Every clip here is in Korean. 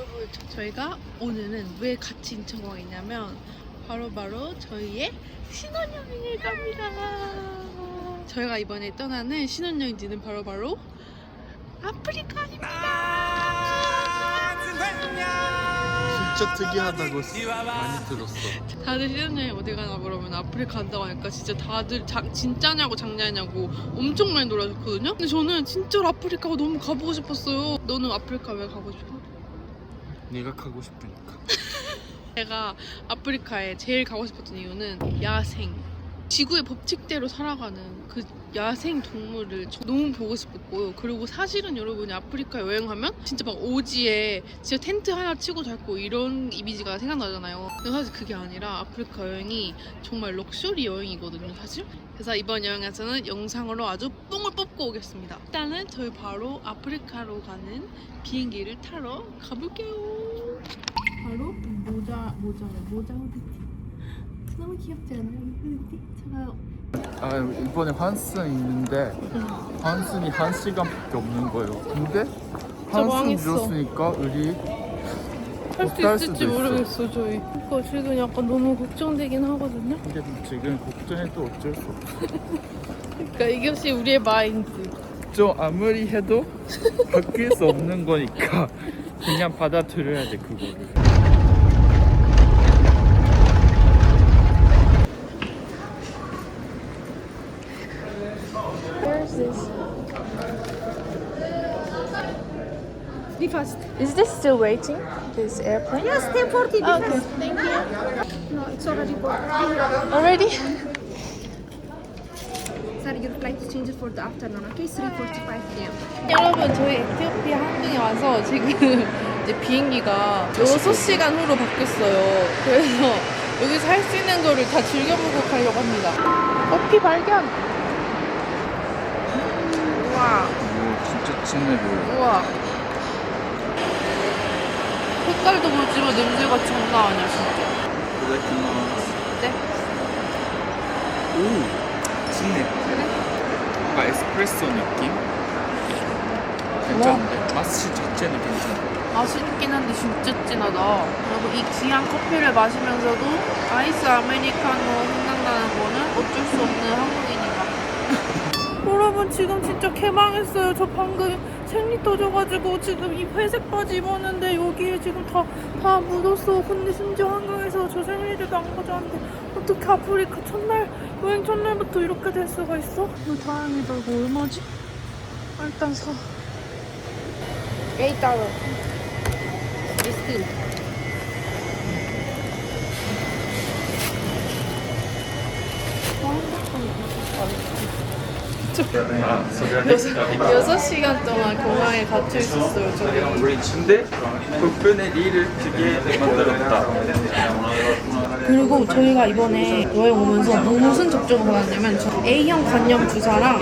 여러분, 저희가 오늘은 왜 같이 인천공항에 있냐면 바로 저희의 신혼여행을 갑니다. 저희가 이번에 떠나는 신혼여행지는 바로 아프리카입니다. 진짜 특이하다고 많이 들었어. 다들 신혼여행 어디 가나 그러면 아프리카 간다고 하니까 진짜 다들 진짜냐고 장난이냐고 엄청 많이 놀아줬거든요. 근데 저는 진짜로 아프리카가 너무 가보고 싶었어요. 너는 아프리카 왜 가고 싶어? 네가 가고 싶으니까. 제가 아프리카에 제일 가고 싶었던 이유는 야생. 지구의 법칙대로 살아가는 그 야생 동물을 너무 보고 싶었고요. 그리고 사실은 여러분이 아프리카 여행하면 진짜 막 오지에 진짜 텐트 하나 치고 자고 이런 이미지가 생각나잖아요. 근데 사실 그게 아니라 아프리카 여행이 정말 럭셔리 여행이거든요, 사실. 그래서 이번 여행에서는 영상으로 아주 뽕을 뽑고 오겠습니다. 일단은 저희 바로 아프리카로 가는 비행기를 타러 가볼게요. 바로 모자 후드티. 너무 귀엽지 않아요? 후드티? 제가 이번에 환승 있는데 환승이 1시간밖에 없는 거예요. 근데 환승 망했어. 늦었으니까 우리 할 못 탈 수 수도 있을지 있어. 모르겠어, 저희. 그러니까 지금 약간 너무 걱정되긴 하거든요. 근데 지금 걱정해도 어쩔 수 없어. 그러니까 이것이 우리의 마인드. 좀 아무리 해도 바뀔 수 없는 거니까 그냥 받아들여야 돼, 그거를. Where's this? Be fast. Is this still waiting? This airplane? Yes, 10:40. Okay, thank you. No, it's already booked. Already? Sir, your flight is changed for the afternoon, okay? 3:45 p.m. 여러분, 저희 에티오피아 항공에 와서 지금 이제 비행기가 6시간 후로 바뀌었어요. 그래서 여기서 할 수 있는 거를 다 즐겨보고 가려고 합니다. 커피 발견! 우와, 진짜 진해 보여. 우와. 색깔도 그렇지만 냄새가 장난 아니야, 진짜. 네? 오, 진해. 약간 에스프레소 느낌? 괜찮은데? 맛이 자체는 괜찮아. 맛있긴 한데 진짜 진하다. 그리고 이 귀한 커피를 마시면서도 아이스 아메리카노 생각나는 거는 어쩔 수 없는 한국인이다. 여러분, 지금 진짜 개망했어요. 저 방금 생리 터져가지고 지금 이 회색 바지 입었는데 여기에 지금 다 묻었어. 근데 심지어 한강에서 저 생리대도 안 가져왔는데 어떻게 아프리카 여행 첫날부터 이렇게 될 수가 있어? 다행이다. 이거 얼마지? 일단 사. $8. 리스트. 여섯 시간 동안 공항에 갇혀 있었어요, 저희. 근데 불편의 일을 크게 만들었다. 그리고 저희가 이번에 여행 오면서 무슨 접종을 받았냐면 A형 간염 주사랑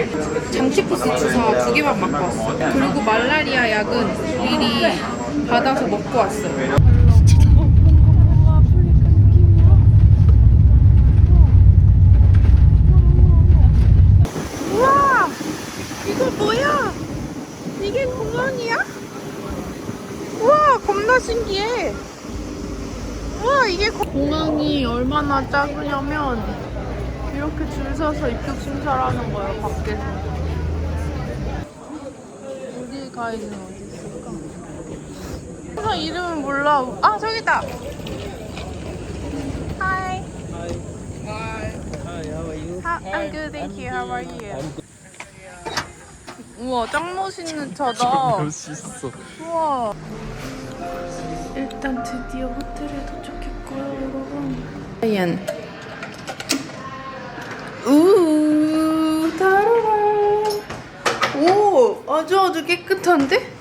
장치포스 주사 2개만 맞고 왔어요. 그리고 말라리아 약은 미리 받아서 먹고 왔어요. 우와! 이거 뭐야? 이게 공항이야? 우와! 겁나 신기해! 우와, 이게 공항이 얼마나 작으냐면 이렇게 줄 서서 입국 심사를 하는 거예요, 밖에서. 우리 가이드는 어디 있을까? 항상 이름은 몰라. 아, 저기다! Hi. I'm good, thank you. How are you? 우와, 짱 멋있는 차다. 멋있어. 우와. 일단 드디어 호텔에 도착했고요, 여러분. 아이안. 우, 다르라. 오, 아주 깨끗한데?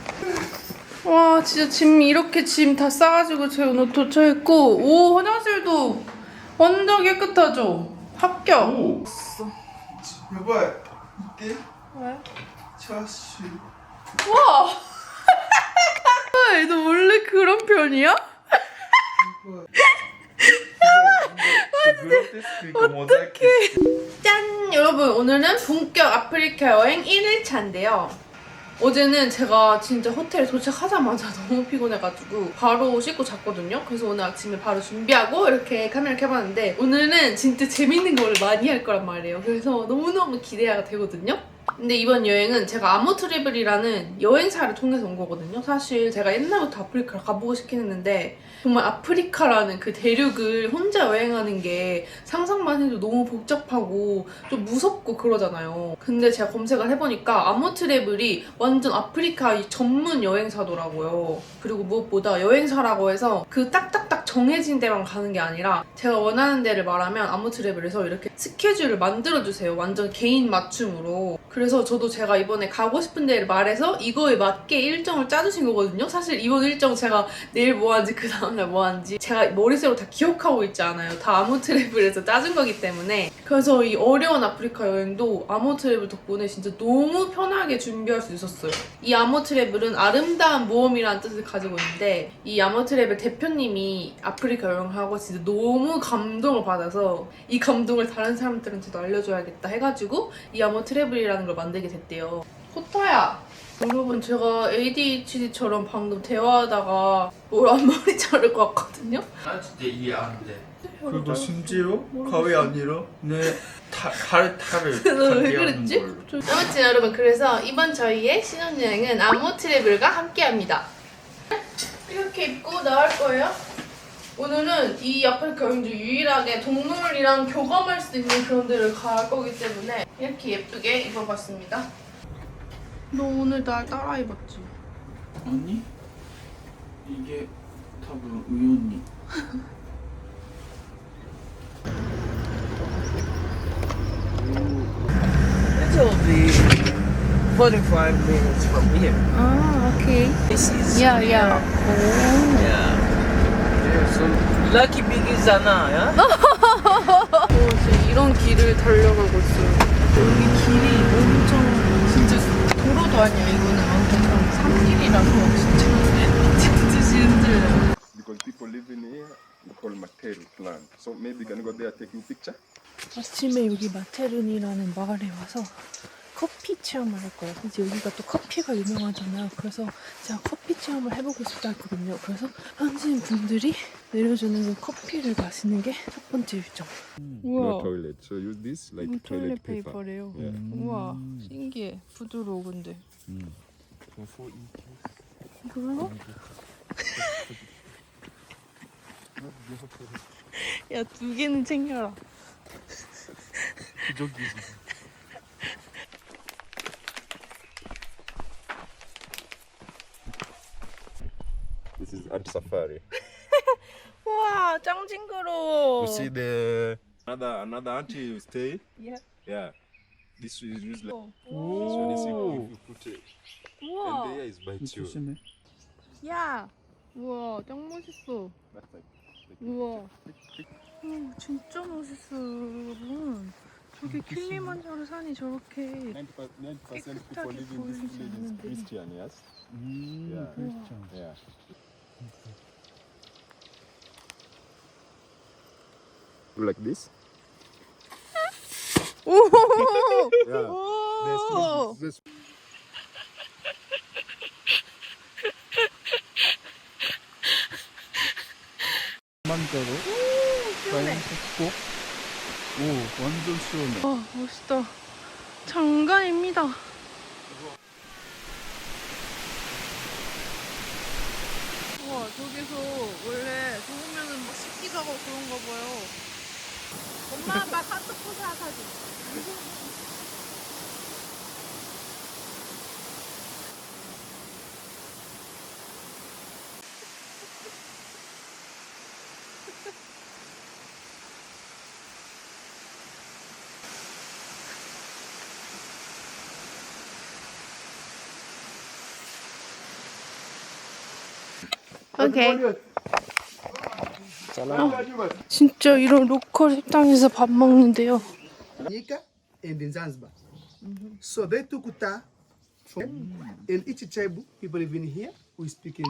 와, 진짜 이렇게 짐 다 싸가지고 저희 오늘 도착했고, 오, 화장실도 완전 깨끗하죠? 합격. 오. 여보, 이게 왜? 차슈. 우와! 너 원래 그런 편이야? 어떡해. 짠! 여러분, 오늘은 본격 아프리카 여행 1일차인데요. 어제는 제가 진짜 호텔에 도착하자마자 너무 피곤해가지고 바로 씻고 잤거든요. 그래서 오늘 아침에 바로 준비하고 이렇게 카메라 켜봤는데 오늘은 진짜 재밌는 걸 많이 할 거란 말이에요. 그래서 너무너무 기대가 되거든요. 근데 이번 여행은 제가 아모트래블이라는 여행사를 통해서 온 거거든요. 사실 제가 옛날부터 아프리카를 가보고 싶긴 했는데 정말 아프리카라는 그 대륙을 혼자 여행하는 게 상상만 해도 너무 복잡하고 좀 무섭고 그러잖아요. 근데 제가 검색을 해보니까 아모트래블이 완전 아프리카 전문 여행사더라고요. 그리고 무엇보다 여행사라고 해서 그 딱딱딱 정해진 데만 가는 게 아니라 제가 원하는 데를 말하면 아모트래블에서 이렇게 스케줄을 만들어주세요. 완전 개인 맞춤으로. 그래서 저도 제가 이번에 가고 싶은 데를 말해서 이거에 맞게 일정을 짜주신 거거든요. 사실 이번 일정 제가 내일 뭐 하는지 그 다음날 뭐 하는지 제가 머릿속으로 다 기억하고 있지 않아요. 다 아모트래블에서 짜준 거기 때문에. 그래서 이 어려운 아프리카 여행도 아모트래블 덕분에 진짜 너무 편하게 준비할 수 있었어요. 이 아모트래블은 아름다운 모험이라는 뜻을 가지고 있는데 이 아모트래블 대표님이 아프리카 여행을 하고 진짜 너무 감동을 받아서 이 감동을 다른 사람들한테도 알려줘야겠다 해가지고 이 아모트래블이라는 걸 만들게 됐대요. 호타야! 여러분 제가 ADHD처럼 방금 대화하다가 앞머리 자를 것 같거든요? 나 진짜 이해 안 돼. 그리고 심지어 가위 아니라 내 탈을 너 왜 그랬지? 아무튼 여러분 그래서 이번 저희의 신혼여행은 아모트래블과 함께합니다. 이렇게 입고 나갈 거예요. 오늘은 이 아프리카 여행 중 유일하게 동물이랑 교감할 수 있는 그런 데를 갈 거기 때문에 이렇게 예쁘게 입어봤습니다. 너 오늘 날 따라 입었지? 아니? 이게多分 우연히. It will be 45 minutes from here. Ah, okay. This is Yeah, yeah. yeah. So lucky big is Anna, yeah? 지금 이런 길을 달려가고 있어요. 여기 길이 엄청 진짜 도로도 아니야. 이거는 완전 산길이라서 진짜 힘들어요. Because people living here, we call Materu clan. So maybe you can go there taking picture. 아침에 여기 마테른이라는 마을에 와서 커피 체험을 할 거예요. 근데 여기가 또 커피가 유명하잖아요. 그래서 제가 커피 체험을 해보고 싶다 했거든요. 그래서 현지인 분들이 내려주는 그 커피를 마시는 게 첫 번째 일정. No toilet. So use this like toilet paper. 페이퍼래요. Yeah. 우와 신기해. 부드러워 근데. 이걸로? 야 2개는 챙겨라. This is ant safari. 우와 짱 징그러워. You see the another ant you stay. Yeah. Yeah. This is used like. 오. So this you put it. 우와. And there is bite you. 조심해. 야. 우와 짱 멋있어. That's like. 우와. 진짜 멋있어요 여러분. 저기 킬리만자로 산이 저렇게 90% people living in this village is Christian, yes? Yeah. Yeah. Like this? Yeah. This 만자로 자연스럽고 오 완전 시원해. 와 멋있다. 장관입니다. 우와 저기서 원래 좋으면은 막 씻기도 하고 그런가 봐요. 엄마 아빠 카트포사 사진. 오케이. 진짜 이런 로컬 식당에서 밥 먹는데요. Tanganyika and in Zanzibar. So they took Uta from in each tribe, people living here, we speak in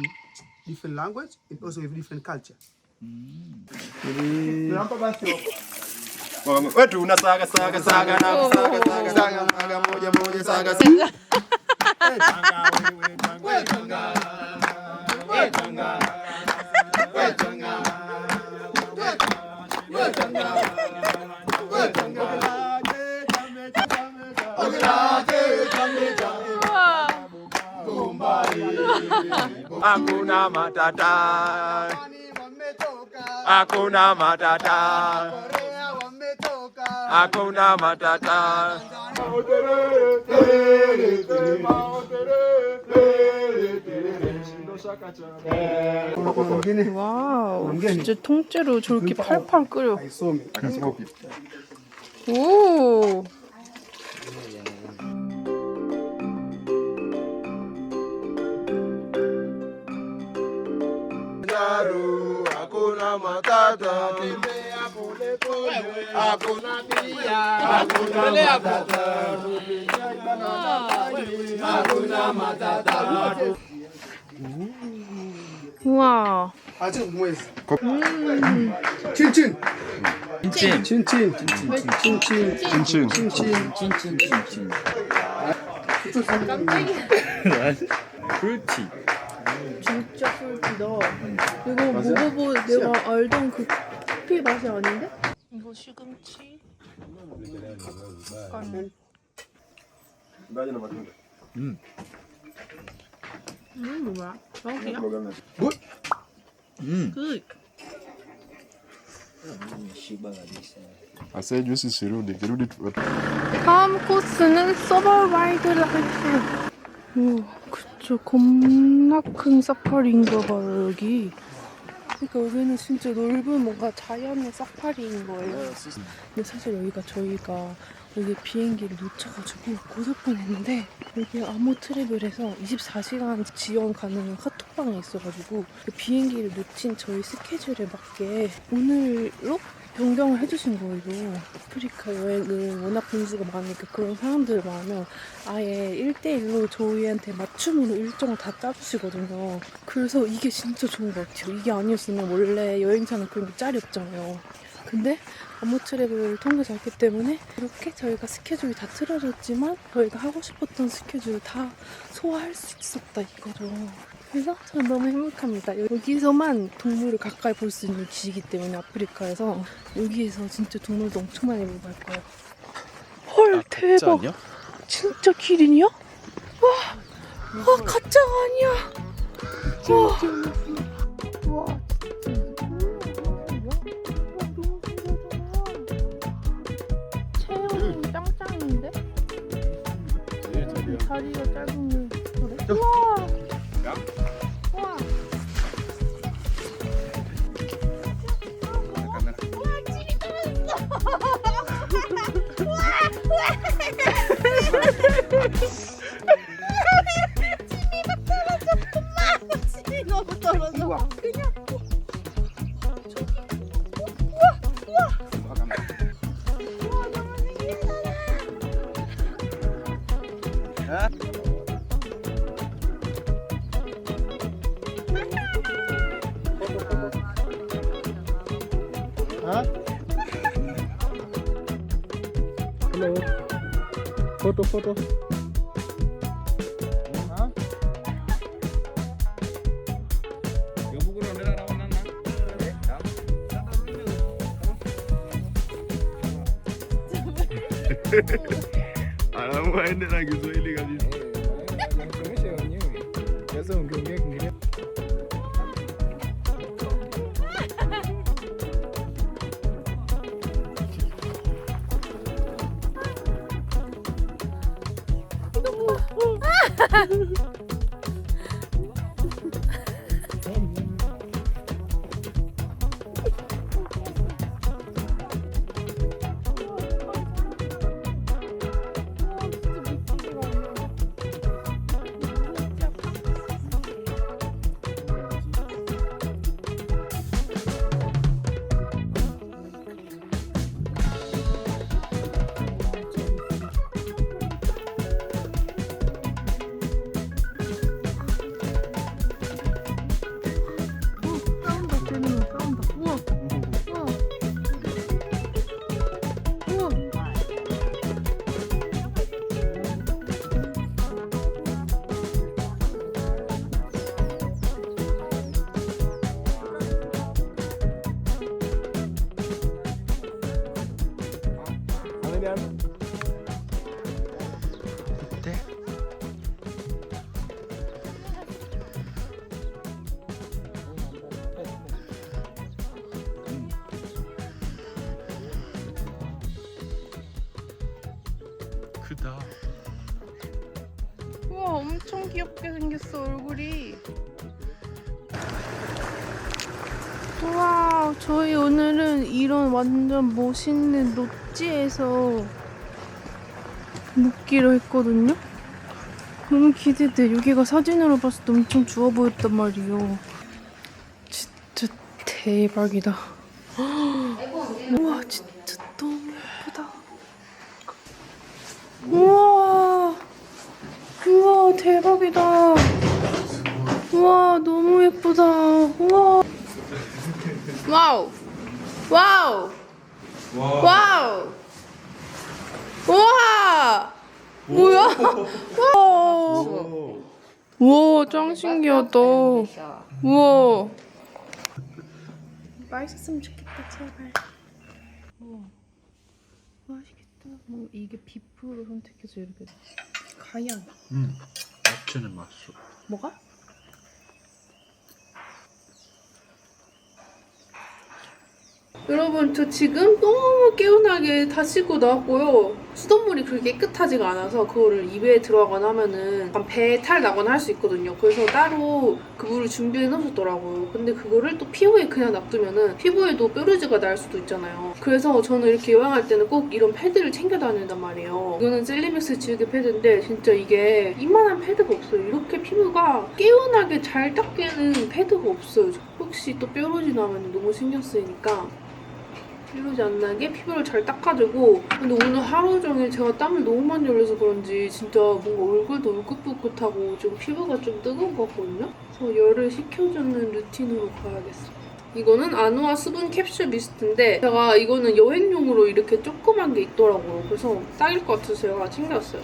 different language and also with different culture. wetu una saga saga saga na saga saga saga saga moja moja saga saga Hakuna Matata. Hakuna Matata. Hakuna Matata. 와우, 진짜 통째로 저렇게 팔팔 끓여. I saw me. I can smoke it. 오. Hakuna Matata. Hakuna pia. Hakuna Matata. Hakuna Matata. 우와. 아직 뭐했어? 칭칭. 찐. 칭칭. 칭칭. 찐찐찐찐찐찐찐. fruity. 진짜 풀기다. 이거 먹어보 내가 알던 그 커피 맛이 아닌데? 이거 시금치. 약간 뭐야? 여기야? 그 I said this is Kirudi. 다음 코스는 서버와일드 라이프. 오, 그쵸. 겁나 큰 사파리인가 봐요, 여기. 그러니까 여기는 진짜 넓은 뭔가 자연의 사파리인 거예요. 근데 사실 여기가 저희가 여기 비행기를 놓쳐가지고 고설뻔 했는데 여기 아모트래블에서 24시간 지원 가능한 카톡방에 있어가지고 그 비행기를 놓친 저희 스케줄에 맞게 오늘로 변경을 해주신 거예요. 아프리카 여행을 워낙 분수가 많으니까 그런 사람들 많으면 아예 1대1로 저희한테 맞춤으로 일정을 다 짜주시거든요. 그래서 이게 진짜 좋은 것 같아요. 이게 아니었으면 원래 여행사는 그런 게 짤이 없잖아요. 근데 아모트래블을 통해서 왔기 때문에 이렇게 저희가 스케줄이 다 틀어졌지만 저희가 하고 싶었던 스케줄을 다 소화할 수 있었다 이거죠. 그래서 저는 너무 행복합니다. 여기서만 동물을 가까이 볼 수 있는 지이기 때문에 아프리카에서 여기에서 진짜 동물도 엄청 많이 보고 갈 거예요. 헐 대박. 진짜 기린이야? 와, 가짜가 아니야. 와. 와. 체형이 짱짱인데? 다리가 짧으면 그래? 우와! 우와! 찜이 너무 떨어져. 그냥 Hello. Foto. Alamu aende na Kiswahili kabisa. Onyesha wenyewe. Sasa ungeongea Kiingereza. 크다. 우와, 엄청 귀엽게 생겼어, 얼굴이. 우와, 저희 오늘은 이런 완전 멋있는 롯지에서 묵기로 했거든요. 너무 기대돼. 여기가 사진으로 봤을 때 엄청 좋아 보였단 말이에요. 진짜 대박이다. 우와, 진짜 너무 예쁘다. 우와, 우와, 대박이다. 우와, 너무 예쁘다. 우와. 와우, 와우, 와우. 우와, 뭐야? 우와, 우와, 짱 신기하다. 우와. 맛있었으면 좋겠다, 제발. 우와, 맛있겠다. 뭐 이게 비프로 선택해서 이렇게 가양. 야채는 맛있어. 뭐가? 여러분, 저 지금 너무 개운하게 다 씻고 나왔고요. 수돗물이 그렇게 깨끗하지가 않아서 그거를 입에 들어가거나 하면은 배탈 나거나 할 수 있거든요. 그래서 따로 그 물을 준비해 놓으셨더라고요. 근데 그거를 또 피부에 그냥 놔두면은 피부에도 뾰루지가 날 수도 있잖아요. 그래서 저는 이렇게 여행할 때는 꼭 이런 패드를 챙겨 다닌단 말이에요. 이거는 셀리맥스 지우개 패드인데 진짜 이게 이만한 패드가 없어요. 이렇게 피부가 개운하게 잘 닦이는 패드가 없어요. 혹시 또 뾰루지 나면 너무 신경 쓰이니까 뾰루지 안 나게 피부를 잘 닦아주고. 근데 오늘 하루 종일 제가 땀을 너무 많이 흘려서 그런지 진짜 뭔가 얼굴도 울긋불긋하고 좀 피부가 좀 뜨거운 것 같거든요? 그래서 열을 식혀주는 루틴으로 가야겠어요. 이거는 아누아 수분 캡슐 미스트인데 제가 이거는 여행용으로 이렇게 조그만 게 있더라고요. 그래서 딱일 것 같아서 제가 챙겼어요.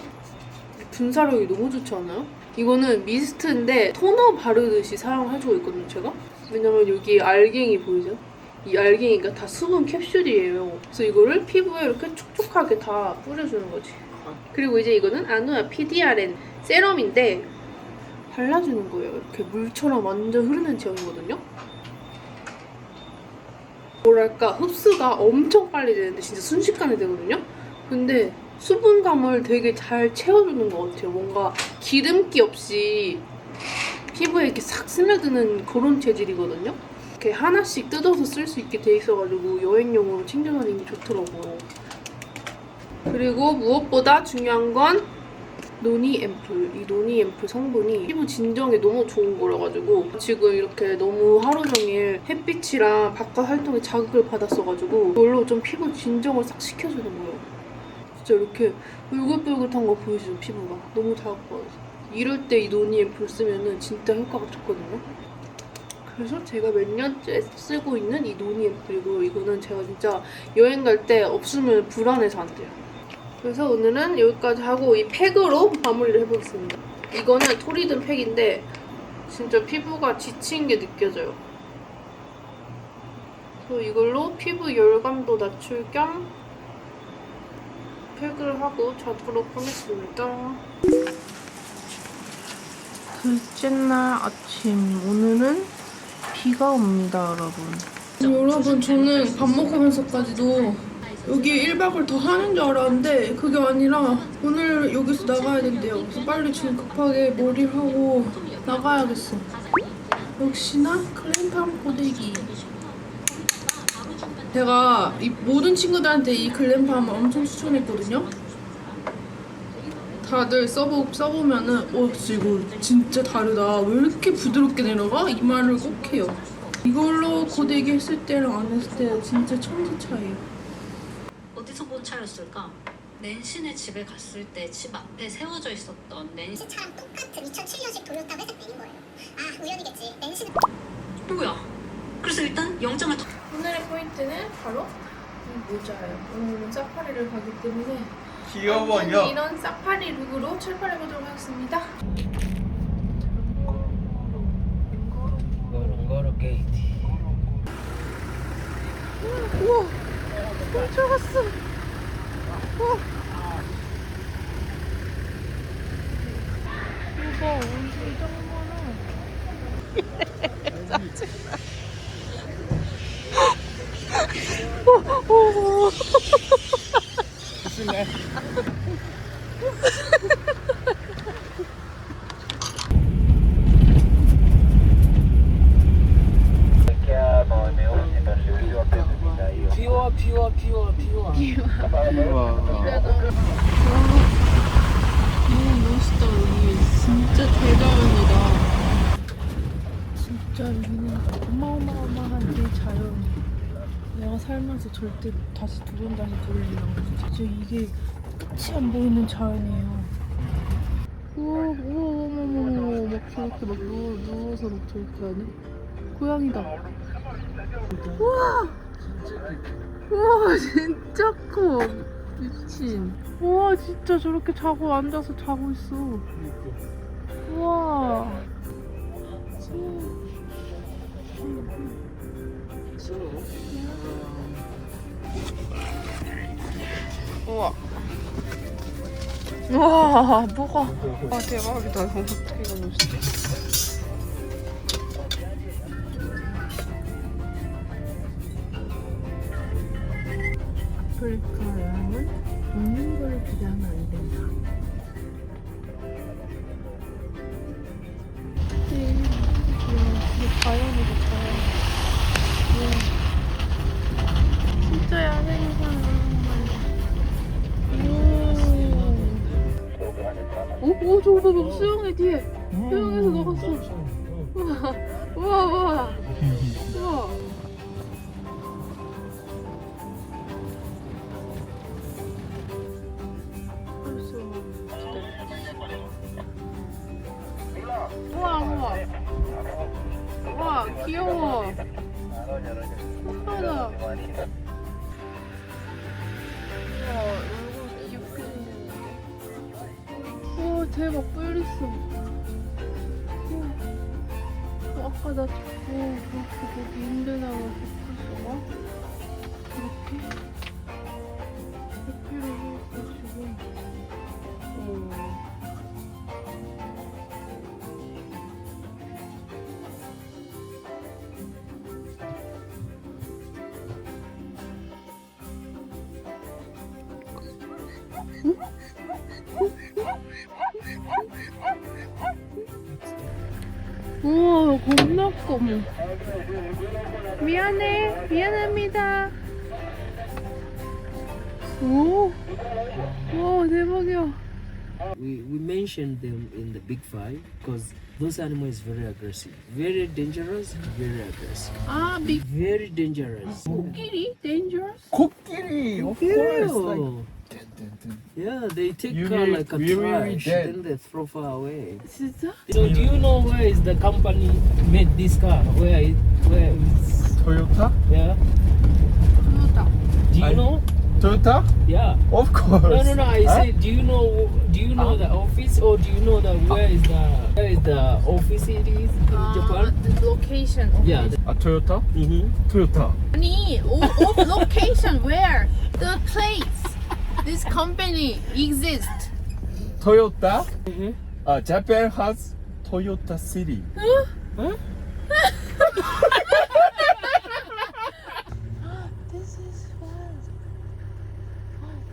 분사력이 너무 좋지 않아요? 이거는 미스트인데 토너 바르듯이 사용해주고 있거든요, 제가. 왜냐면 여기 알갱이 보이죠? 이 알갱이가 다 수분 캡슐이에요. 그래서 이거를 피부에 이렇게 촉촉하게 다 뿌려주는 거지. 그리고 이제 이거는 아누아 PDRN 세럼인데 발라주는 거예요. 이렇게 물처럼 완전 흐르는 제형이거든요. 뭐랄까, 흡수가 엄청 빨리 되는데 진짜 순식간에 되거든요. 근데 수분감을 되게 잘 채워주는 것 같아요. 뭔가 기름기 없이 피부에 이렇게 싹 스며드는 그런 재질이거든요. 이렇게 하나씩 뜯어서 쓸 수 있게 돼 있어가지고 여행용으로 챙겨다니기 좋더라고요. 그리고 무엇보다 중요한 건 노니 앰플. 이 노니 앰플 성분이 피부 진정에 너무 좋은 거라가지고 지금 이렇게 너무 하루 종일 햇빛이랑 바깥 활동에 자극을 받았어가지고 이걸로 좀 피부 진정을 싹 시켜주는 거예요. 진짜 이렇게 울긋불긋한 거 보이시죠? 피부가 너무 자극받아서. 이럴 때 이 노니 앰플 쓰면은 진짜 효과가 좋거든요. 그래서 제가 몇 년째 쓰고 있는 이 노니 앰플이고, 이거는 제가 진짜 여행 갈 때 없으면 불안해서 안 돼요. 그래서 오늘은 여기까지 하고 이 팩으로 마무리를 해보겠습니다. 이거는 토리든 팩인데 진짜 피부가 지친 게 느껴져요. 그래서 이걸로 피부 열감도 낮출 겸 팩을 하고 자도록 하겠습니다. 둘째 날 아침. 오늘은 비가 옵니다, 여러분. 여러분, 저는 밥 먹으면서까지도 여기 1박을 더 하는 줄 알았는데 그게 아니라 오늘 여기서 나가야 된대요. 그래서 빨리 지금 급하게 머리하고 나가야겠어. 역시나 글램팜 고데기. 제가 이 모든 친구들한테 이 글램팜을 엄청 추천했거든요. 다들 써보면은 이거 진짜 다르다, 왜 이렇게 부드럽게 내려가? 이 말을 꼭 해요. 이걸로 고데기 했을 때랑 안 했을 때 진짜 천지 차이에요. 어디서 본 차였을까? 낸신의 집에 갔을 때 집 앞에 세워져 있었던 낸신 차랑 똑같은 2007년식 도요타 회색 벤인 거예요. 아, 우연이겠지. 낸신 뭐야? 그래서 일단 영장을 오늘의 포인트는 바로 이 모자예요. 오늘은 사파리를 가기 때문에 귀여워요. 이런 사파리 룩으로 출발해보도록 하겠습니다. 고롱고로 게이트. 우와, 훔쳐갔어. 우와. 이거 엄청 많아. 짜증나. 너무 멋있다. 여기 진짜 대자연이다. 진짜 여기는 어마어마어마한 대자연. 내가 살면서 절대 다시 두 번 다시 보려고 진짜 이게 끝이 안 보이는 자연이에요. 우와 우와 어머머머 막 저렇게 막 누워서 막 저렇게 하네. 고양이다. 우와 우와 진짜 커. 미친. 우와 진짜 저렇게 자고 앉아서 자고 있어. 우와. 우와. 우와 뭐가. 아 대박이다. 이거 어떻게 이거 멋있어. 아프리카랑은 먹는 걸 기대하면 안 된다. 이게 자연이다 자연. 진짜 야생이잖아. 오 저거 봐봐 수영해 뒤에. 수영해서 나갔어. 우와 우와 우와 우와. 우와 우와 우와 귀여워. 예쁘다. 우와 얼굴 귀엽게 생겼네. 우와 대박 뿔 있어. 아까 나 그렇게 거기 인대나가 붙었어. 이렇게 커피를 해가지고. 우와 겁나 커. 미안합니다. 오, 와 대박이야. We mentioned them in the big five because those animals very aggressive, very dangerous, very aggressive, 아 빅 very dangerous. 코끼리 dangerous? 코끼리, of course. Like, Yeah, they take You her will- like a we will be trash, dead. then they throw her away. 진짜? So do you know where is the company made this car? Where is 토요타? yeah? 그거다. Do you I- know? 토요타? Yeah. Of course. No. I Huh? say, do you know the office or do you know where is the office it is in Japan? The location. Yeah. 아 토요타? Mm-hmm. 토요타. 아니, of location where? The place. This company exists. 토요타? Mm-hmm. Japan has Toyota City. This is wild.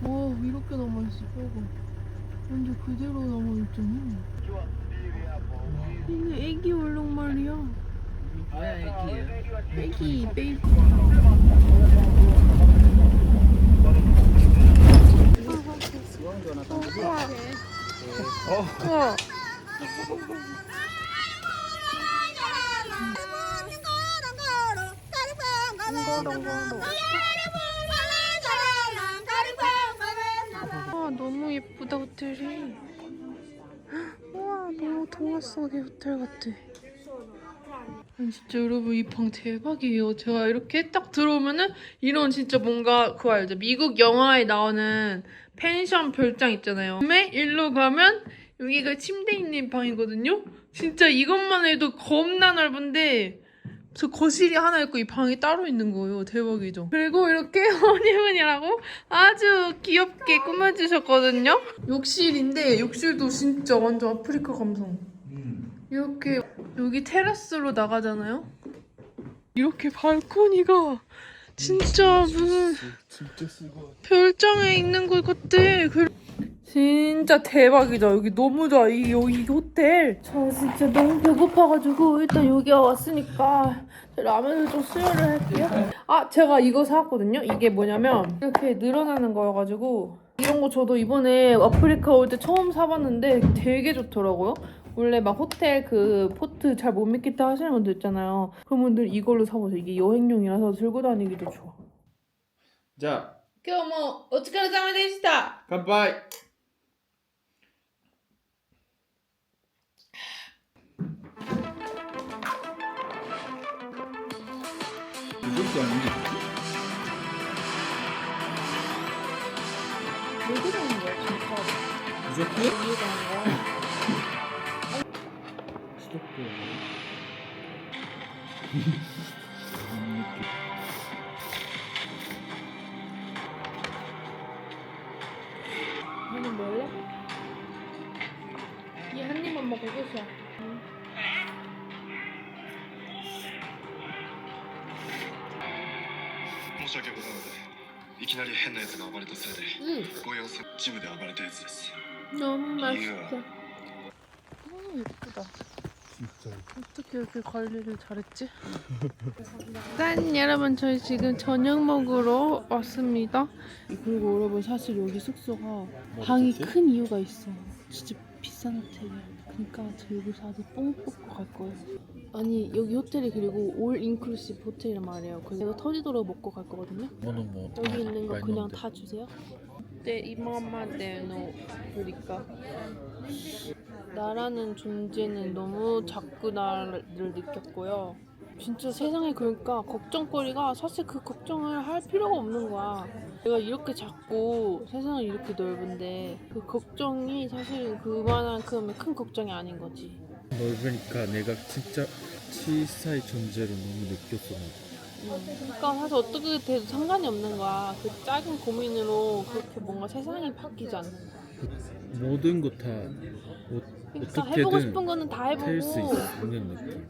와, 이렇게 남아있어, 뼈가. 완전 그대로 남아있잖아. 이게 애기 얼룩말이야. 애기, 베이비. 우와. 와 너무 예쁘다 호텔이. 와 너무 동화 속의 호텔 같아. 아니 진짜 여러분 이 방 대박이에요. 제가 이렇게 딱 들어오면은 이런 진짜 뭔가 그거 알죠? 미국 영화에 나오는 펜션 별장 있잖아요. 근데 일로 가면 여기가 침대 있는 방이거든요. 진짜 이것만 해도 겁나 넓은데 저 거실이 하나 있고 이 방이 따로 있는 거예요. 대박이죠. 그리고 이렇게 허니문이라고 아주 귀엽게 꾸며주셨거든요. 욕실인데 욕실도 진짜 완전 아프리카 감성. 이렇게 여기 테라스로 나가잖아요. 이렇게 발코니가 진짜 무슨 별장에 있는 것 같아. 진짜 대박이다. 여기 너무 좋아. 여기 호텔. 저 진짜 너무 배고파가지고 일단 여기 왔으니까 라면을 좀 수혈을 할게요. 아, 제가 이거 사왔거든요. 이게 뭐냐면 이렇게 늘어나는 거여가지고 이런 거 저도 이번에 아프리카 올 때 처음 사봤는데 되게 좋더라고요. 원래 막 호텔 그 포트 잘 못 믿겠다 하시는 분들 있잖아요. 그런 분들 이걸로 사보세요. 이게 여행용이라서 들고 다니기도 좋아. 자, 今日もお疲れ様でした。 乾杯. 리조트 아니지? 왜 그러는 거야, 진짜. 리조트? 이해가 안 가. 너는 몰라? 얘 한 입만 먹고 끝이야. 申し訳ございません。いきなり変なやつが暴れたせいで、ご様子ジムで暴れたやつです。 너무 맛있다. 이야. 예쁘다. 어떻게 이렇게 관리를 잘했지? 짠! 여러분, 저희 지금 저녁 먹으러 왔습니다. 그리고 여러분, 사실 여기 숙소가 방이 큰 이유가 있어. 진짜 비싼 호텔이야. 그러니까 저 여기서 아주 뽕 뽑고 갈 거예요. 아니, 여기 호텔이 그리고 올 인클루시브 호텔이란 말이에요. 그래서 제가 터지도록 먹고 갈 거거든요. 여기 있는 거 그냥 다 주세요. 네, 이마마데노 그러니까 나라는 존재는 너무 작구나를 느꼈고요. 진짜 세상에 그러니까 걱정거리가 사실 그 걱정을 할 필요가 없는 거야. 내가 이렇게 작고 세상은 이렇게 넓은데 그 걱정이 사실은 그만큼 큰 걱정이 아닌 거지. 넓으니까 내가 진짜 치사의 존재를 너무 느꼈어. 그러니까 사실 어떻게 돼도 상관이 없는 거야. 그 작은 고민으로 그렇게 뭔가 세상이 바뀌지 않는 거야. 모든 거다 그러니까 해보고 싶은 거는 다 될 수 해보고 있는 느낌.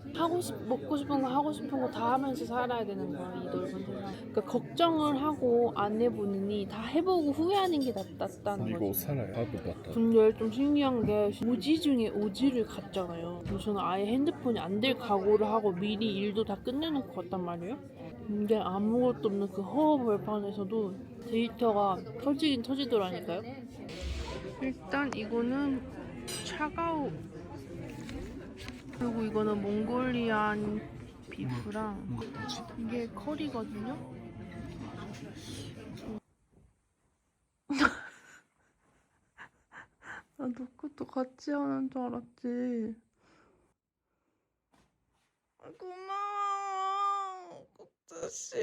먹고 싶은 거 하고 싶은 거 다 하면서 살아야 되는 거야, 이 넓은 세상. 그러니까 걱정을 하고 안 해보느니 다 해보고 후회하는 게 낫다는 이거 거지. 살아요. 바보 같다. 근데 좀 신기한 게 오지 중에 오지를 갔잖아요. 그래서 저는 아예 핸드폰이 안 될 각오를 하고 미리 일도 다 끝내놓고 갔단 말이에요. 근데 아무것도 없는 그 허허벌판에서도 데이터가 터지긴 터지더라니까요. 일단 이거는 차가우, 그리고 이거는 몽골리안 비프랑 이게 커리거든요. 나 너 것도 같이 하는 줄 알았지. 고마워, 국자씨.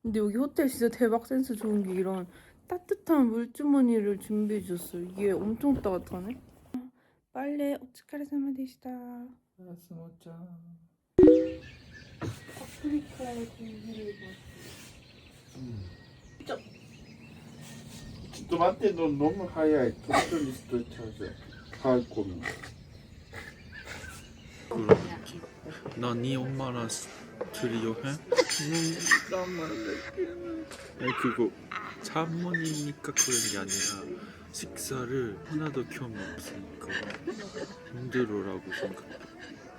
근데 여기 호텔 진짜 대박 센스 좋은 게 이런 따뜻한 물주머니를 준비해 줬어요. 이게 엄청 따뜻하네. 빨래 오츠카레사마 데시다. 알았어, 먹자. 아프리카의 공기를 봐. ちょっと待っての、飲む早い。ちょっとにしといちゃうぜ。はい、ごめん。 너네 엄마랑 둘이 여행? 아니 그거 사모님이니까 그런 게 아니라 식사를 하나도 경험 없으니까 힘들어라고 생각해.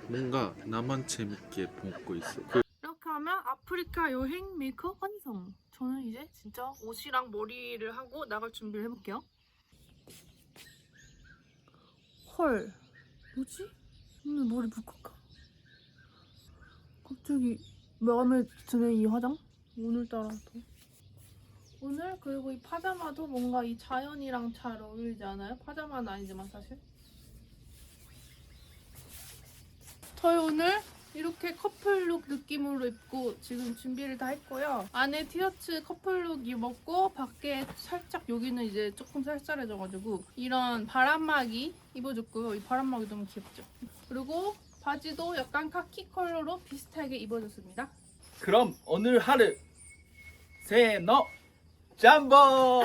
뭔가 나만 재밌게 먹고 있어. 이렇게 하면 아프리카 여행 메이크업 완성. 저는 이제 진짜 옷이랑 머리를 하고 나갈 준비를 해볼게요. 헐, 뭐지? 오늘 머리 묶을까? 갑자기 마음에 드는 이 화장? 오늘따라 더. 오늘 그리고 이 파자마도 뭔가 이 자연이랑 잘 어울리지 않아요? 파자마는 아니지만 사실. 저희 오늘 이렇게 커플룩 느낌으로 입고 지금 준비를 다 했고요. 안에 티셔츠 커플룩 입었고 밖에 살짝 여기는 이제 조금 쌀쌀해져가지고 이런 바람막이 입어줬고요. 이 바람막이 너무 귀엽죠? 그리고 바지도 약간 카키 컬러로 비슷하게 입어줬습니다. 그럼 오늘 하루 세노 잠보.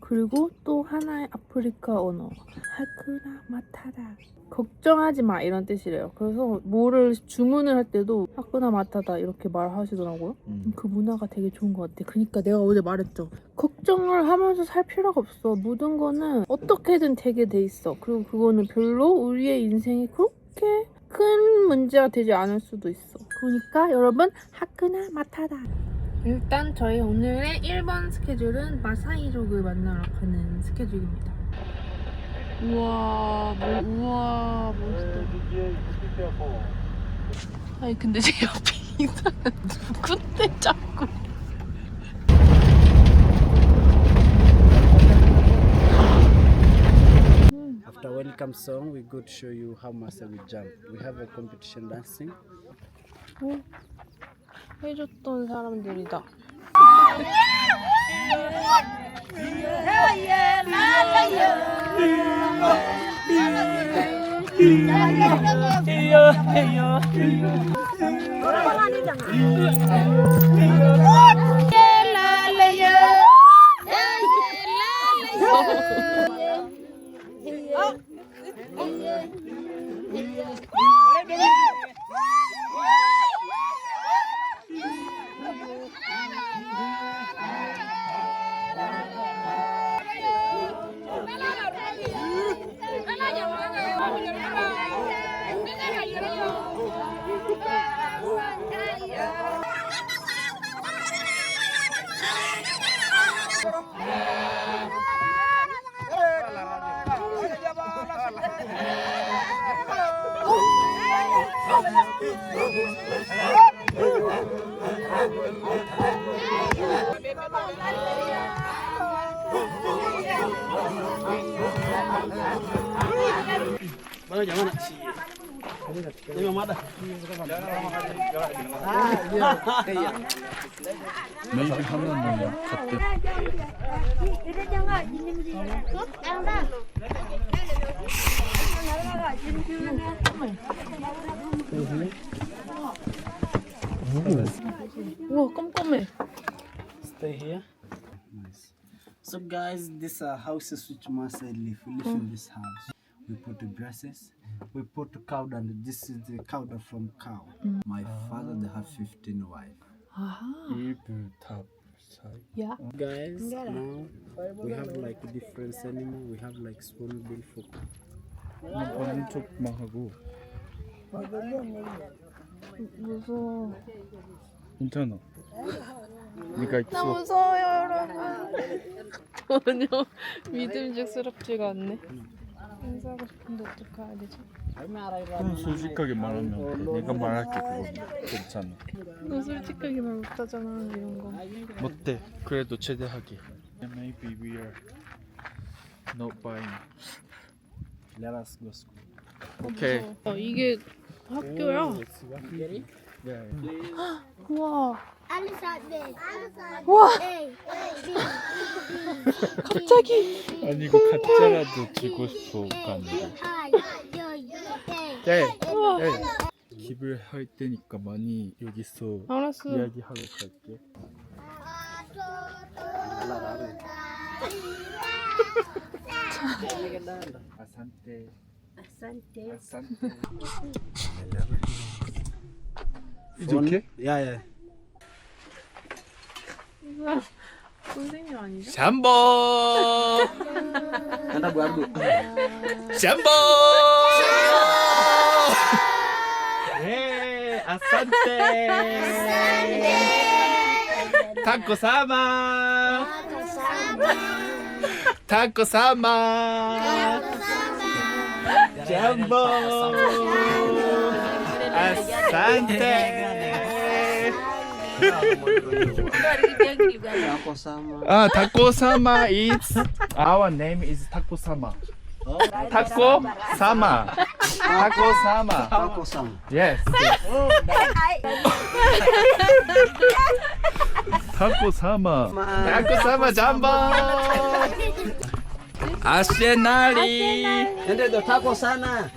그리고 또 하나의 아프리카 언어 하쿠나 마타다. 걱정하지 마 이런 뜻이래요. 그래서 뭐를 주문을 할 때도 하쿠나 마타다 이렇게 말하시더라고요. 그 문화가 되게 좋은 것 같아. 그러니까 내가 어제 말했죠. 걱정을 하면서 살 필요가 없어. 모든 거는 어떻게든 되게 돼 있어. 그리고 그거는 별로 우리의 인생이 그렇게 큰 문제가 되지 않을 수도 있어. 그러니까 여러분 하쿠나 마타다. 일단 저희 오늘의 1번 스케줄은 마사이족을 만나러 가는 스케줄입니다. 우와 멋있다. 아니 근데 제 옆에 이 사람 누군데 자꾸. After welcome song, we go to show you how master we jump. We have a competition dancing. 해줬던 사람들이다. 메이비 하면은 갔대. 우와 깜깜해. Stay here. Nice. So guys, these are houses which master live. We live in this house. We put the grasses. We put the cow, and this is the cow from cow. My father, they have 15 wives. 이불 탑 사이. 야. Guys, now we have like different animal. We have like spoon bill for. 보는 척만 하고. 무서워. 괜찮아. 네가 나 있어. 무서워요 여러분. 전혀 믿음직스럽지가 않네. 인사하고 싶은데 어떡해야 되지? 그럼 솔직하게 말하면 돼. 내가 말할게 그거 괜찮아. 너 솔직하게 말 못하잖아 이런 거. 못해. 그래도 최대하게. Maybe we are not buying. Let us go school. 오케이. 이게 학교야. 네. 우와. 알사벳. 우와. A, 갑자기. 아니 이거 가짜라도 주고 싶어 가는데. 네. 네. 기부를 할 때니까 많이 여기서 알았어. 이야기하고 갈게. 아산테. It's okay? Yeah, yeah. 선생님 아니죠? 샴보! Anda buat 샴보! 예, 아산테! 타코사마! 타코사마! 샴보! 아산테! Ah, Taco Sama is our name is Taco Sama. Taco Sama. Taco Sama. Taco sama. Yes. Taco Sama. Taco Sama Jumbo. Arsenali. Ende do taco sana.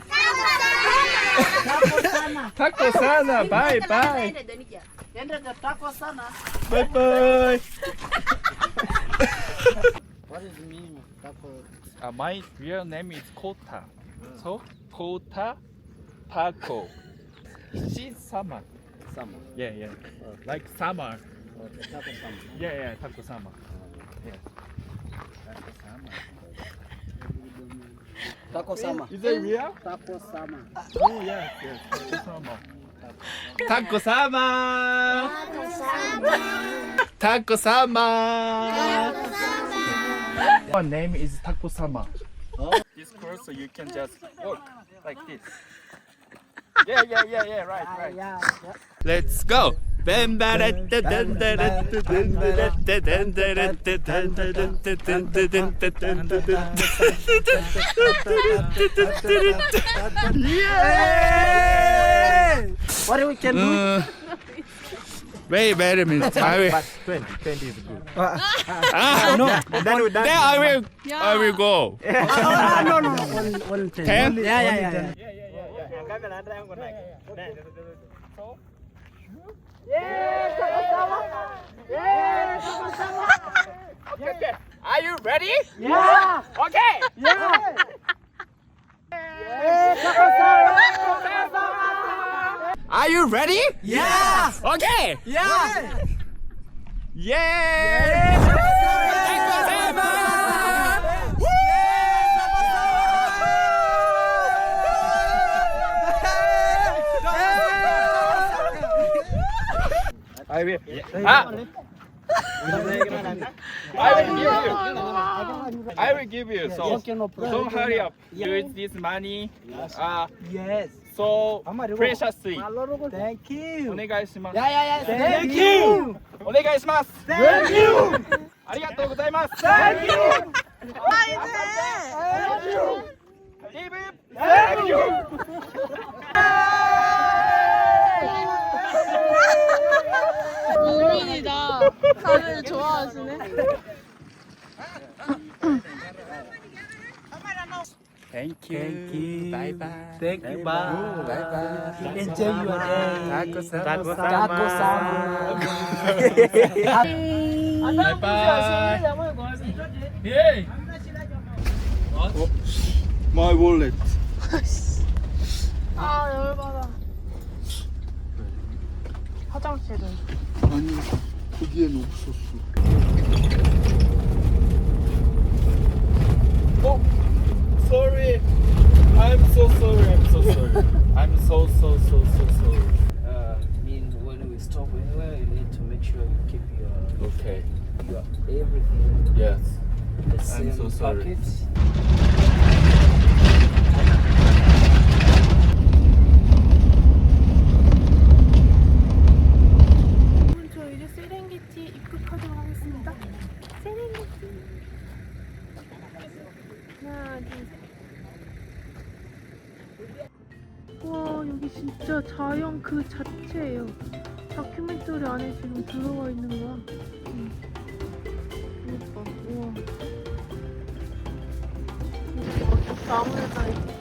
Taco Sana. Bye bye. Ende do taco sana. Bye bye. What is the meaning of taco? My real name is Kota. So Kota Taco. She's summer. Summer. Yeah. Like summer. Taco summer. Yeah, Taco summer. Taco summer. Is it real? Taco summer. Oh yes. Taco summer. Taco summer. Our name is Taco summer. This course, so you can just walk like this. Yeah, right. Yeah. Let's go. What we can do? Wait a minute. I will. 20 is good. Then I will go. No. One 10. 10? Yeah. Okay. Are you ready? Yeah. Okay. Yeah. Are you ready? Yeah. Okay. Yeah. Yeah. I will. I will give you. So Okay, no problem. don't hurry up. Use this money. Yes. So preciously. Thank you. お願いします。 Yeah. Thank you. お願いします。 Thank you. ありがとうございます。 Thank you. Give it. Thank you. 국민이다. 다들 좋아하시네. Thank you. Bye bye. Thank you. Bye. Bye. Enjoy your day. Taco sama. Taco sama. Bye bye. Hey. My wallet. 아 열받아. 화장실은. 아니 거기에는 없었어. Oh, sorry. I'm so sorry. I'm so sorry. When we stop anywhere, you need to make sure you keep your Okay. everything Yes. the same so sorry. pockets. 저 이제 세렝게티 입국하도록 하겠습니다. 세렝게티. 하나, 둘, 셋. 와 여기 진짜 자연 그 자체예요. 다큐멘터리 안에 지금 들어와 있는 거야. 그러니까 우와. 나무에다 이렇게.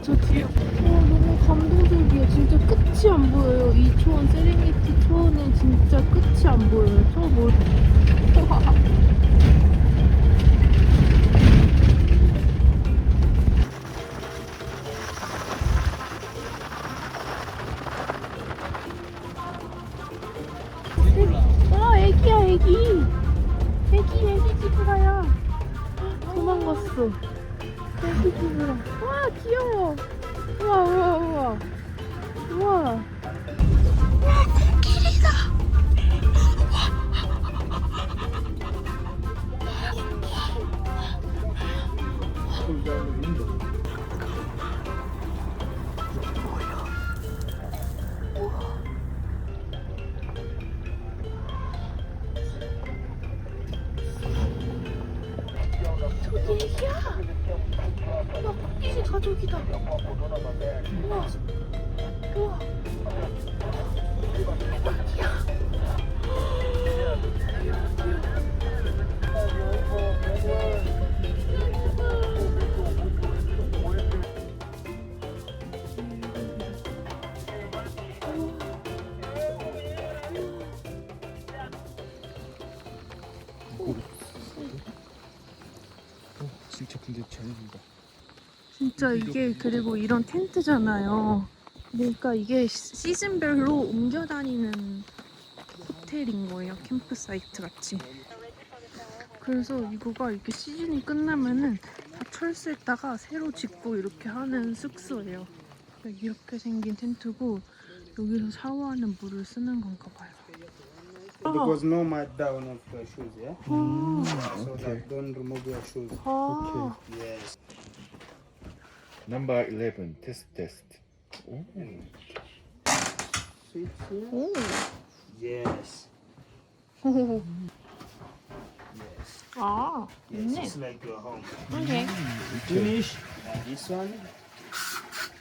저 뒤에 너무 감동적이야. 진짜 끝이 안 보여요. 이 초원 세렝게티 초원은 진짜 끝이 안 보여요. 저 뭘. 애기야 애기. 애기 집으라야. 도망갔어. 애기 집으라. 와 귀여워. 우와. 우와 코끼리다. 저기 애기야. 와 코끼리 가족이다. 우와. 진짜 근데 잘 입는다. 진짜 이게 그리고 이런 텐트잖아요. 그러니까 이게 시즌별로 옮겨 다니는 호텔인 거예요. 캠프 사이트 같이. 그래서 이거가 이렇게 시즌이 끝나면은 다 철수했다가 새로 짓고 이렇게 하는 숙소예요. 이렇게 생긴 텐트고 여기서 샤워하는 물을 쓰는 건가 봐요. Because no mat down of the shoes, yeah? So okay. that don't remove your shoes. 아, Yes. Number 11 test. Switch here. 오. Yes. 오. Yes. 아, Yes, 있네. it's like your home. 오케이. Finish. And this one.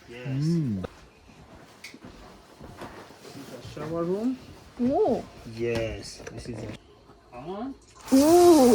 Yes. This is a shower room. 오. Yes. This is a on. 오.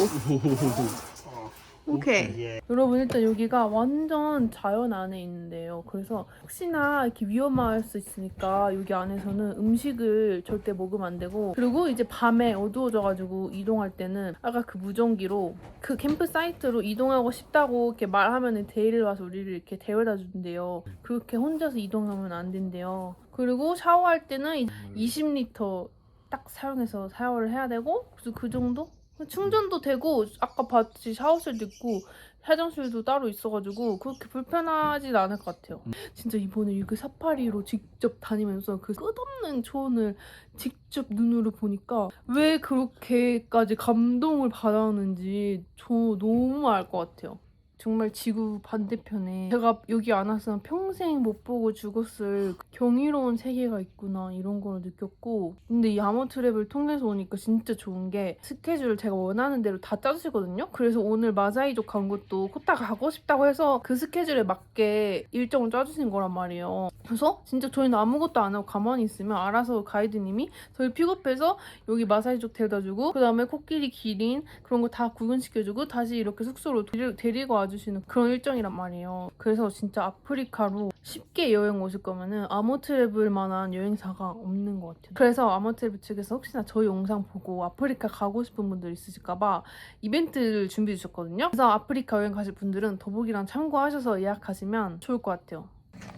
Off. 오케이. Yeah. 여러분 일단 여기가 완전 자연 안에 있는데요. 그래서 혹시나 이렇게 위험할 수 있으니까 여기 안에서는 음식을 절대 먹으면 안 되고, 그리고 이제 밤에 어두워져가지고 이동할 때는 아까 그 무전기로 그 캠프 사이트로 이동하고 싶다고 이렇게 말하면 데리러 와서 우리를 이렇게 데려다 준대요. 그렇게 혼자서 이동하면 안 된대요. 그리고 샤워할 때는 20리터 딱 사용해서 샤워를 해야 되고, 그래서 그 정도? 충전도 되고 아까 봤지 샤워실도 있고 화장실도 따로 있어가지고 그렇게 불편하진 않을 것 같아요. 진짜 이번에 이렇게 사파리로 직접 다니면서 그 끝없는 초원을 직접 눈으로 보니까 왜 그렇게까지 감동을 받았는지 저 너무 알 것 같아요. 정말 지구 반대편에 제가 여기 안 왔으면 평생 못 보고 죽었을 경이로운 세계가 있구나 이런 걸 느꼈고, 근데 이 아머트랩을 통해서 오니까 진짜 좋은 게 스케줄을 제가 원하는 대로 다 짜주시거든요. 그래서 오늘 마사이족 간 것도 코타 가고 싶다고 해서 그 스케줄에 맞게 일정을 짜주신 거란 말이에요. 그래서 진짜 저희는 아무것도 안 하고 가만히 있으면 알아서 가이드님이 저희 픽업해서 여기 마사이족 데려다주고, 그 다음에 코끼리, 기린 그런 거 다 구경시켜주고 다시 이렇게 숙소로 데리고 와주시는 그런 일정이란 말이에요. 그래서 진짜 아프리카로 쉽게 여행 오실 거면은 아머트랩을 만한 여행사가 없는 것 같아요. 그래서 아머트랩 측에서 혹시나 저희 영상 보고 아프리카 가고 싶은 분들 있으실까봐 이벤트를 준비해 주셨거든요. 그래서 아프리카 여행 가실 분들은 더보기란 참고하셔서 예약하시면 좋을 것 같아요.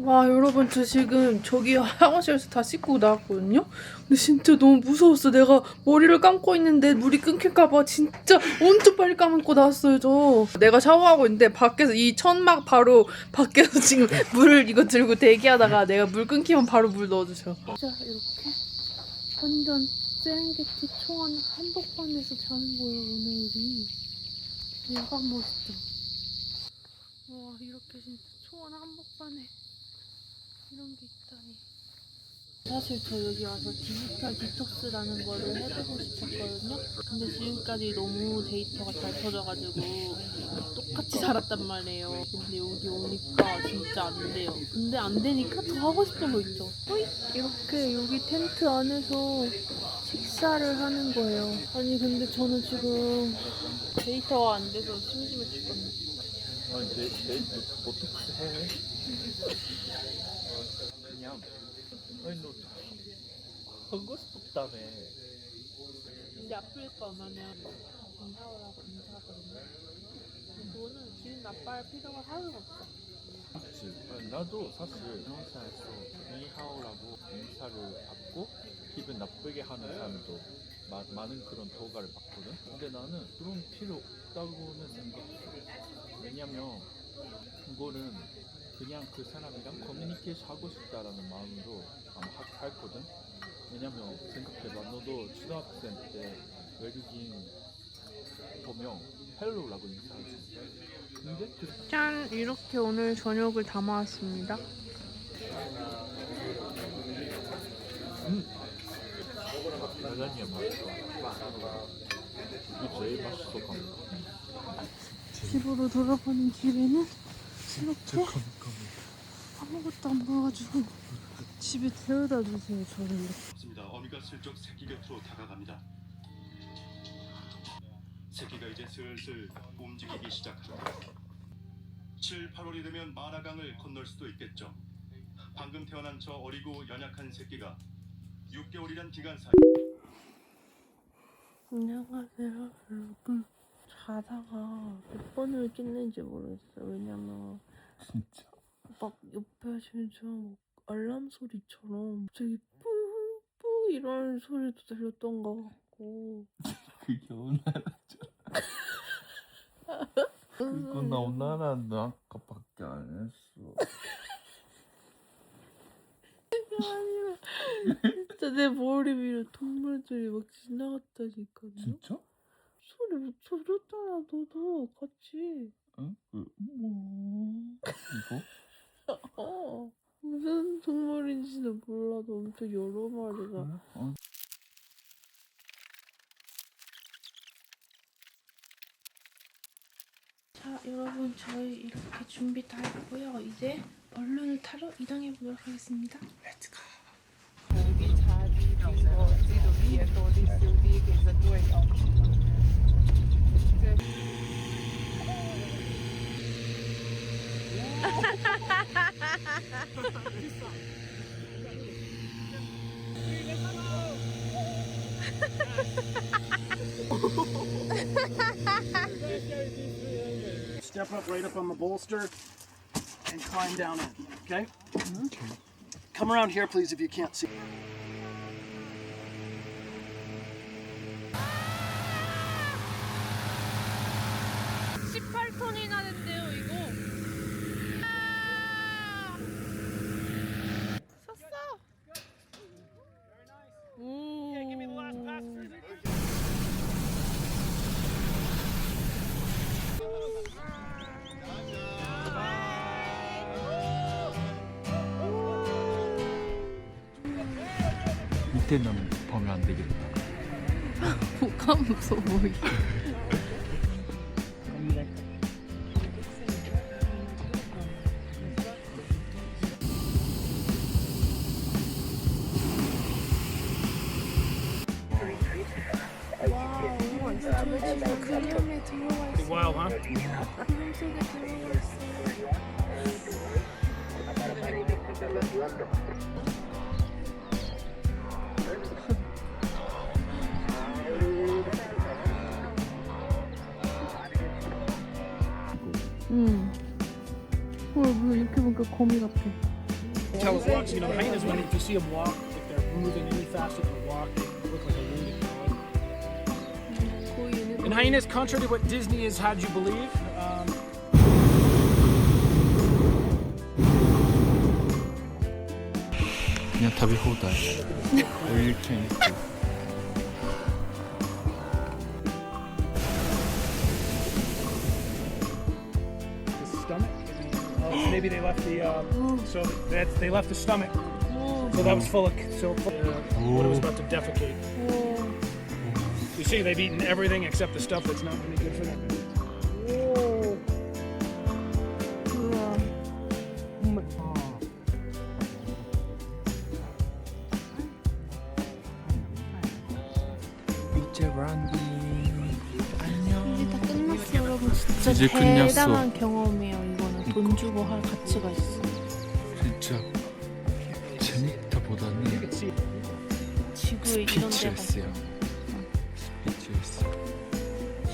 와 여러분 저 지금 저기 샤워실에서 다 씻고 나왔거든요. 근데 진짜 너무 무서웠어. 내가 머리를 감고 있는데 물이 끊길까봐 진짜 엄청 빨리 감고 나왔어요. 저 내가 샤워하고 있는데 밖에서 이 천막 바로 밖에서 지금 물을 이거 들고 대기하다가 내가 물 끊기면 바로 물 넣어주셔. 진짜 이렇게 완전 세렝게티 초원 한복판에서 자는 거예요 오늘 우리. 대박 멋있다. 와 이렇게 진짜 초원 한복판에 이런 게 있다니. 사실 저 여기 와서 디지털 디톡스라는 거를 해보고 싶었거든요. 근데 지금까지 너무 데이터가 잘 터져가지고 똑같이 살았단 말이에요. 근데 여기 오니까 진짜 안 돼요. 근데 안 되니까 더 하고 싶은 거 있죠. 호잇! 이렇게 여기 텐트 안에서 식사를 하는 거예요. 아니 근데 저는 지금 데이터가 안 돼서 심심해 죽겠네. 아니 내 보톡스 해. 그냥 아니 너 하고 싶다며. 근데 아프리카 오면은 인사오라고 인사하거든요. 저는 기분 나빠할 필요가 하나도 없어. 그치. 아니, 나도 사실 회사에서 니하오라고 인사를 받고 기분 나쁘게 하는 사람도 많은 그런 도가를 봤거든. 근데 나는 그런 필요 없다고는 생각해. 왜냐면 그거는 그냥 그 사람이랑 커뮤니케이션 하고 싶다라는 마음으로 아마 했거든. 왜냐면 생각해봐, 너도 초등학생 때 외국인 보면 헬로라고 인사하지. 근데 짠! 이렇게 오늘 저녁을 담아왔습니다. 라자냐 맛있어. 이게 제일 맛있어. 집으로 돌아가는 길에는 이렇게 아무것도 안 보여가지고 집에 데려다 주세요, 저를. 있습니다. 어미가 슬쩍 새끼 곁으로 다가갑니다. 새끼가 이제 슬슬 움직이기 시작합니다. 7, 8월이 되면 마라강을 건널 수도 있겠죠. 방금 태어난 저 어리고 연약한 새끼가 6개월이란 기간 사이 안녕하세요, 여러분. 얼마나 깼는지 모르겠어. 왜냐면 진짜. 막 옆에 진짜 막 알람 소리처럼 갑자기 뿌뿌 이런 소리도 들렸던 것 같고. 그게 오나라죠. 그건 나 오나라도 아까밖에 안 했어. 아니야. 진짜 내 머리 위로 동물들이 막 지나갔다니까요. 진짜? 소리 못 들었잖아, 너도 같이. 응? 이거? 무슨 동물인지는 몰라도 엄청 여러 마리가. 자, 여러분 저희 이렇게 준비 다 했고요. 이제 얼른을 타러 이동해 보도록 하겠습니다. Let's go. Step up right up on the bolster and climb down in, okay? Come around here, please, if you can't see. $18톤이나 된대요, 이거. 샀어. 오. 밑에는 보면 안 되겠다. 뭐가 무서워 보이. Wild, huh? 이렇게 보니까 거미 같아. Tell us walks, you know, hyenas, when if you see them walk, if they're moving any faster than walking, they look like a wounded dog. And hyenas, contrary to what Disney has had you believe, 그냥 타비 호달. 오일 케이크. stomach. Maybe they left the so that they left the stomach. So that was full of what it was about to defecate. You see, they've eaten everything except the stuff that's not really good for them. 이제 란디. 이제 다 끝났어, 여러분. 진짜 이제 끝났어. 대단한 경험이에요. 이거는 돈 주고 할 가치가 있어. 진짜 재밌다보다는 지구에 이런 데가 스피치였어요. 스피치였어.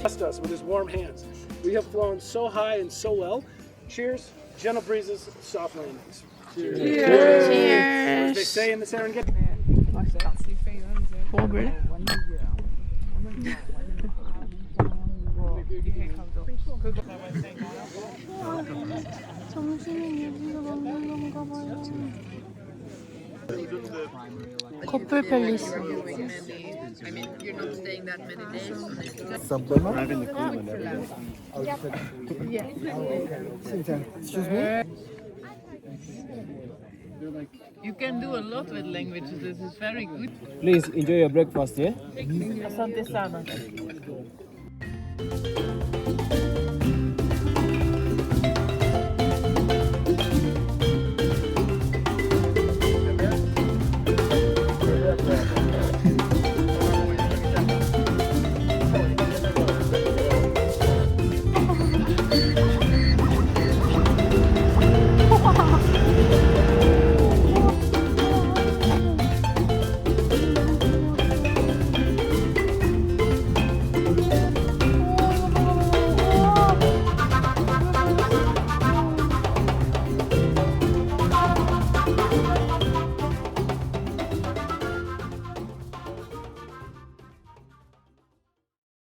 Blessed us with his warm hands. We have flown so high and so well. Cheers, gentle breezes, soft landings. Cheers. Or as they say in the Serengeti. 먹어볼래? 점심은 여기서 먹는 건가 봐요. 커플 팰리스. You can do a lot with languages. This is very good. Please enjoy your breakfast, yeah? Asante sana.